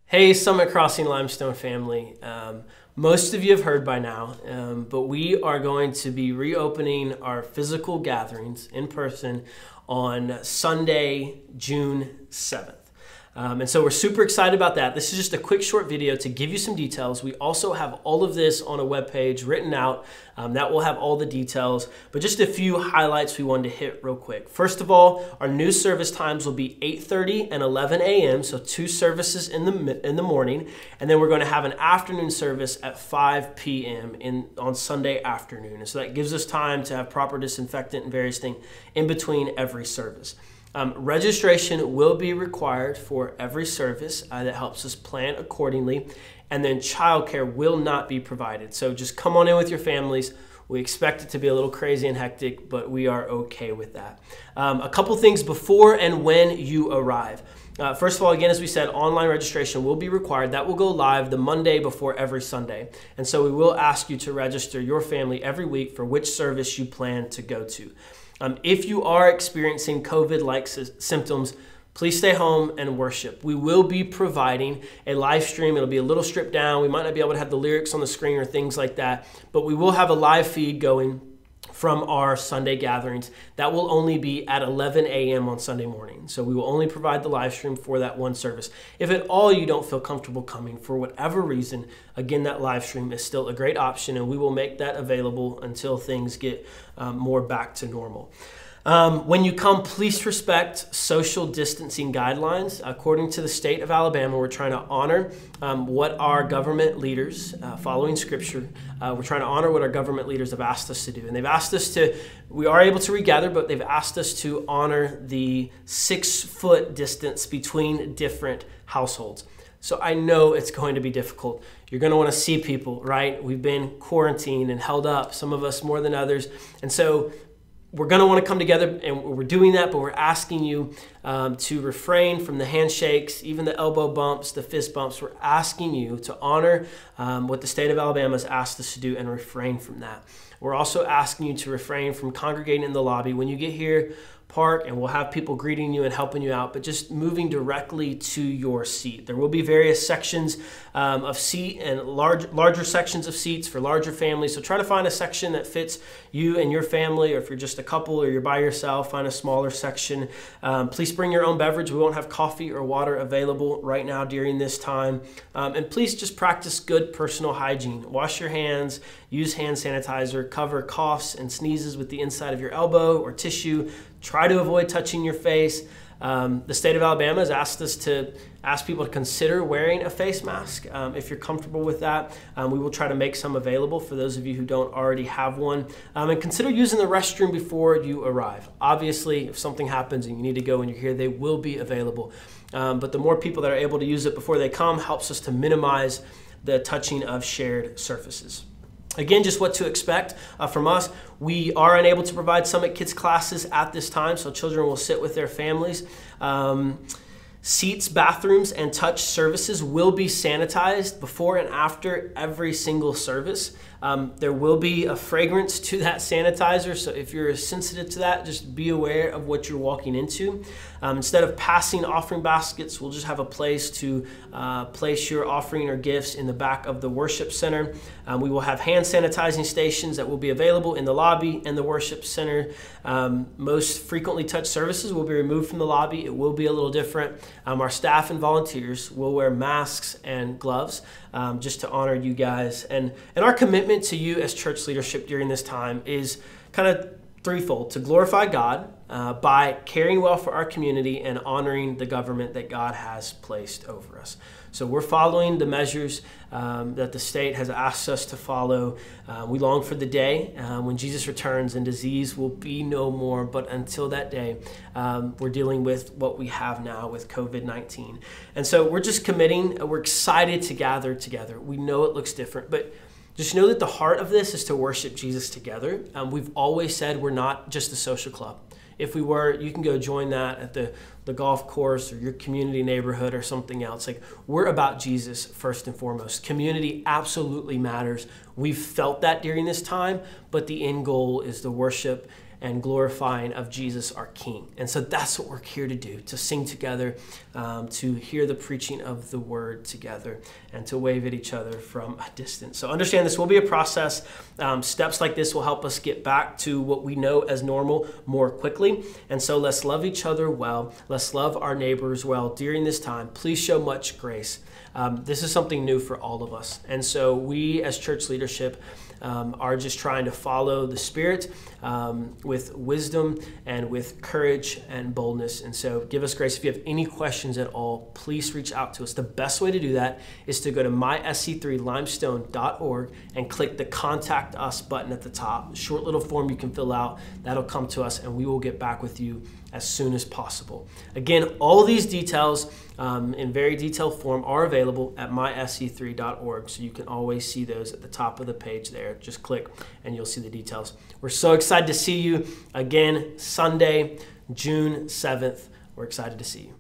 Hey, Summit Crossing Limestone family. Most of you have heard by now, but we are going to be reopening our physical gatherings in person on Sunday, June 7th. And so we're super excited about that. This is just a quick short video to give you some details. We also have all of this on a webpage written out that will have all the details, but just a few highlights we wanted to hit real quick. First of all, our new service times will be 8:30 and 11 a.m., so 2 services in the morning, and then we're going to have an afternoon service at 5 p.m. on Sunday afternoon. And so that gives us time to have proper disinfectant and various things in between every service. Registration will be required for every service. That helps us plan accordingly. And then childcare will not be provided. So just come on in with your families. We expect it to be a little crazy and hectic, but we are okay with that. A couple things before and when you arrive. First of all, again, as we said, online registration will be required. That will go live the Monday before every Sunday. And so we will ask you to register your family every week for which service you plan to go to. If you are experiencing COVID-like symptoms, please stay home and worship. We will be providing a live stream. It'll be a little stripped down. We might not be able to have the lyrics on the screen or things like that, but we will have a live feed going from our Sunday gatherings. That will only be at 11 a.m. on Sunday morning. So we will only provide the live stream for that one service. If at all you don't feel comfortable coming for whatever reason, again, that live stream is still a great option, and we will make that available until things get more back to normal. When you come, please respect social distancing guidelines. According to the state of Alabama, we're trying to honor what our government leaders, following scripture, we're trying to honor what our government leaders have asked us to do. And they've asked us to, we are able to regather, but they've asked us to honor the 6-foot distance between different households. So I know it's going to be difficult. You're going to want to see people, right? We've been quarantined and held up, some of us more than others. And so we're going to want to come together, and we're doing that, but we're asking you to refrain from the handshakes, even the elbow bumps, the fist bumps. We're asking you to honor what the state of Alabama has asked us to do and refrain from that. We're also asking you to refrain from congregating in the lobby. When you get here, park, and we'll have people greeting you and helping you out, but just moving directly to your seat. There will be various sections of seat and larger sections of seats for larger families. So try to find a section that fits you and your family, or if you're just a couple or you're by yourself, find a smaller section. Please bring your own beverage. We won't have coffee or water available right now during this time. And please just practice good personal hygiene. Wash your hands, use hand sanitizer, cover coughs and sneezes with the inside of your elbow or tissue. Try to avoid touching your face. The state of Alabama has asked us to ask people to consider wearing a face mask. If you're comfortable with that, we will try to make some available for those of you who don't already have one. And consider using the restroom before you arrive. Obviously, if something happens and you need to go when you're here, they will be available. But the more people that are able to use it before they come helps us to minimize the touching of shared surfaces. Again, just what to expect from us. We are unable to provide Summit Kids classes at this time, so children will sit with their families. Seats, bathrooms, and touch services will be sanitized before and after every single service. There will be a fragrance to that sanitizer, so if you're sensitive to that, just be aware of what you're walking into. Instead of passing offering baskets, we'll just have a place to place your offering or gifts in the back of the worship center. We will have hand sanitizing stations that will be available in the lobby and the worship center. Most frequently touched services will be removed from the lobby. It will be a little different. Our staff and volunteers will wear masks and gloves just to honor you guys. And our commitment to you as church leadership during this time is kind of threefold: to glorify God by caring well for our community and honoring the government that God has placed over us. So we're following the measures that the state has asked us to follow. We long for the day when Jesus returns and disease will be no more. But until that day, we're dealing with what we have now with COVID-19. And so we're just committing. We're excited to gather together. We know it looks different, but just know that the heart of this is to worship Jesus together. We've always said we're not just a social club. If we were, you can go join that at the golf course or your community neighborhood or something else. Like, we're about Jesus first and foremost. Community absolutely matters. We've felt that during this time, but the end goal is the worship and glorifying of Jesus, our King. And so that's what we're here to do, to sing together, to hear the preaching of the word together, and to wave at each other from a distance. So understand this will be a process. Steps like this will help us get back to what we know as normal more quickly. And so let's love each other well. Let's love our neighbors well during this time. Please show much grace. This is something new for all of us. And so we as church leadership are just trying to follow the Spirit with wisdom and with courage and boldness. And so give us grace. If you have any questions at all, please reach out to us. The best way to do that is to go to mysc3limestone.org and click the Contact Us button at the top. A short little form you can fill out. That'll come to us, and we will get back with you as soon as possible. Again, all these details in very detailed form are available at mysc3.org, so you can always see those at the top of the page there. Just click and you'll see the details. We're so excited to see you again Sunday, June 7th. We're excited to see you.